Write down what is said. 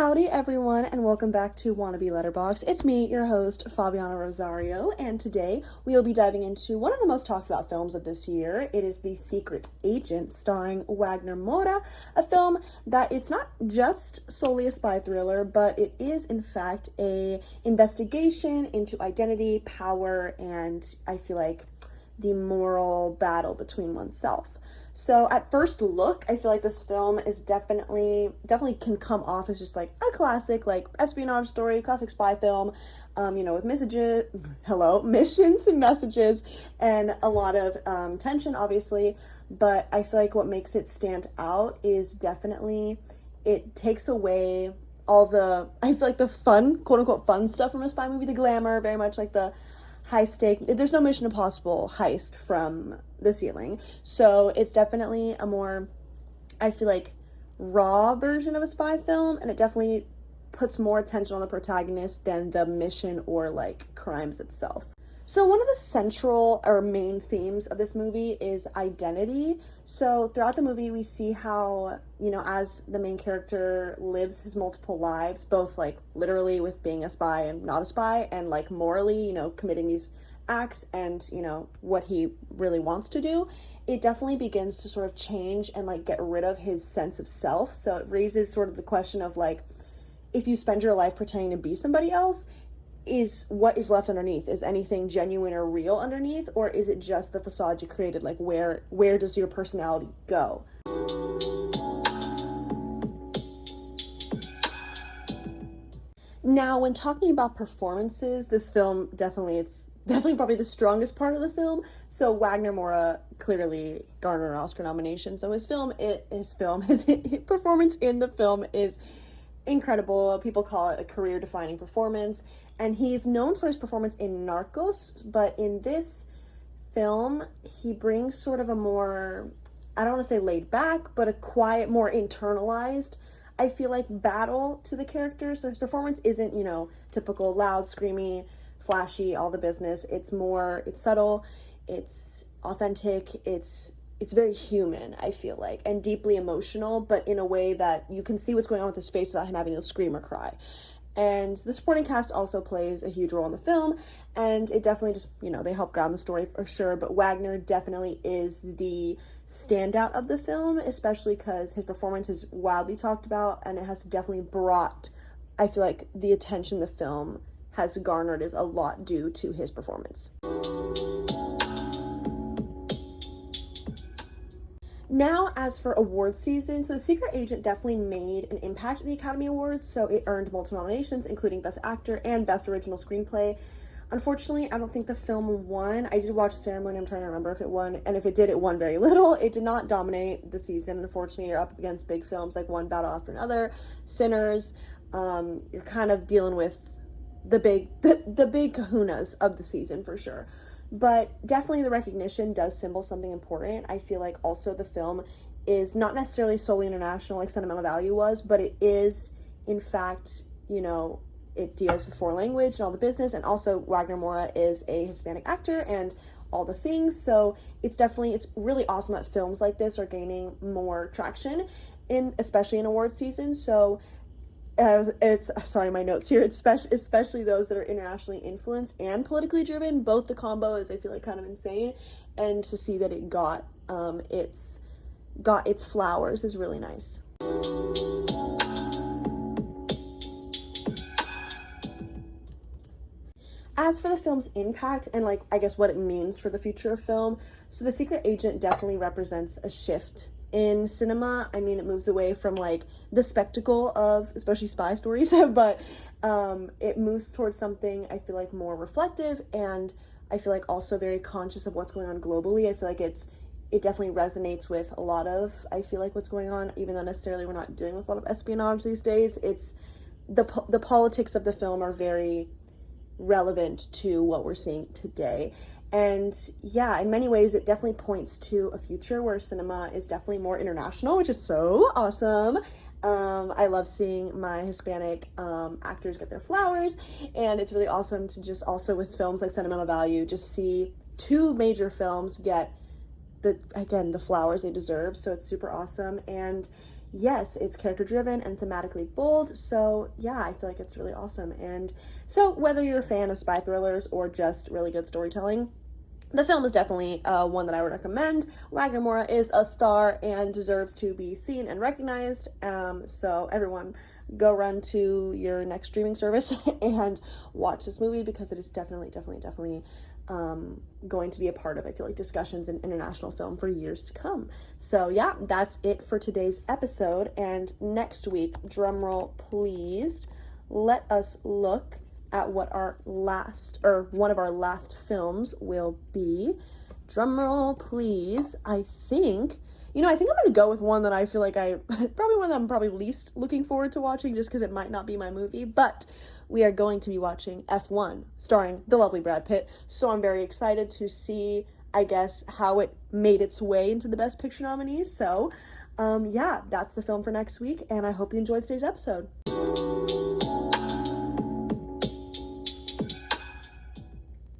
Howdy everyone, and welcome back to Wannabe LetterBoxd. It's me, your host, Fabiana Rosario, and today we will be diving into one of the most talked about films of this year. It is The Secret Agent, starring Wagner Moura, a film that it's not just solely a spy thriller, but it is in fact a investigation into identity, power, and I feel like the moral battle between oneself. So at first look, I feel like this film is definitely can come off as just like a classic, like espionage story, classic spy film, with missions and messages, and a lot of tension, obviously. But I feel like what makes it stand out is definitely it takes away all the, I feel like the fun, quote unquote, fun stuff from a spy movie, the glamour, very much like the high stake. There's no Mission Impossible heist from the ceiling. So it's definitely a more, I feel like, raw version of a spy film, and it definitely puts more attention on the protagonist than the mission or like crimes itself. So one of the central or main themes of this movie is identity. So throughout the movie, we see how, as the main character lives his multiple lives, both like literally with being a spy and not a spy, and like morally, committing these acts and, what he really wants to do. It definitely begins to sort of change and like get rid of his sense of self. So it raises sort of the question of like, if you spend your life pretending to be somebody else, is what is left underneath? Is anything genuine or real underneath, or is it just the facade you created? Like where does your personality go? Now, when talking about performances, this film it's definitely probably the strongest part of the film. So Wagner Moura clearly garnered an Oscar nomination. So his performance in the film is incredible. People call it a career-defining performance, and he's known for his performance in Narcos, but in this film he brings sort of a more, I don't want to say laid back, but a quiet, more internalized, I feel like, battle to the character. So his performance isn't, typical loud, screamy, flashy, all the business. It's subtle, it's authentic, it's very human, I feel like, and deeply emotional, but in a way that you can see what's going on with his face without him having to scream or cry. And the supporting cast also plays a huge role in the film, and it definitely just, they help ground the story for sure, but Wagner definitely is the standout of the film, especially because his performance is wildly talked about, and it has definitely brought, I feel like, the attention the film has garnered is a lot due to his performance. Now, as for award season, so The Secret Agent definitely made an impact at the Academy Awards, so it earned multiple nominations, including Best Actor and Best Original Screenplay. Unfortunately, I don't think the film won. I did watch the ceremony, I'm trying to remember if it won, and if it did, it won very little. It did not dominate the season. Unfortunately, you're up against big films like one battle after another, Sinners. You're kind of dealing with the big kahunas of the season for sure. But definitely the recognition does symbol something important. I feel like also the film is not necessarily solely international like Sentimental Value was, but it is, in fact, it deals with foreign language and all the business, and also Wagner Moura is a Hispanic actor and all the things. So it's really awesome that films like this are gaining more traction, especially in awards season. So my notes here, especially those that are internationally influenced and politically driven. Both the combo is, I feel like, kind of insane, and to see that it got its flowers is really nice. As for the film's impact and I guess what it means for the future of film, so The Secret Agent definitely represents a shift in cinema. I mean, it moves away from the spectacle of especially spy stories, but it moves towards something I feel like more reflective, and I feel like also very conscious of what's going on globally. I feel like it definitely resonates with a lot of, I feel like, what's going on, even though necessarily we're not dealing with a lot of espionage these days. It's the politics of the film are very relevant to what we're seeing today. And yeah, in many ways, it definitely points to a future where cinema is definitely more international, which is so awesome. I love seeing my Hispanic actors get their flowers, and it's really awesome to just also with films like Sentimental Value, just see two major films get the flowers they deserve. So it's super awesome. And yes, it's character driven and thematically bold. So yeah, I feel like it's really awesome. And so whether you're a fan of spy thrillers or just really good storytelling, the film is definitely one that I would recommend. Wagner Moura is a star and deserves to be seen and recognized. So everyone, go run to your next streaming service and watch this movie, because it is definitely going to be a part of, I feel like, discussions in international film for years to come. So yeah, that's it for today's episode. And next week, drumroll please, let us look at what our one of our last films will be. Drumroll please. I think I'm gonna go with one that I feel like probably one that I'm probably least looking forward to watching, just because it might not be my movie, but we are going to be watching F1, starring the lovely Brad Pitt. So I'm very excited to see, I guess, how it made its way into the Best Picture nominees. So yeah, that's the film for next week, and I hope you enjoyed today's episode.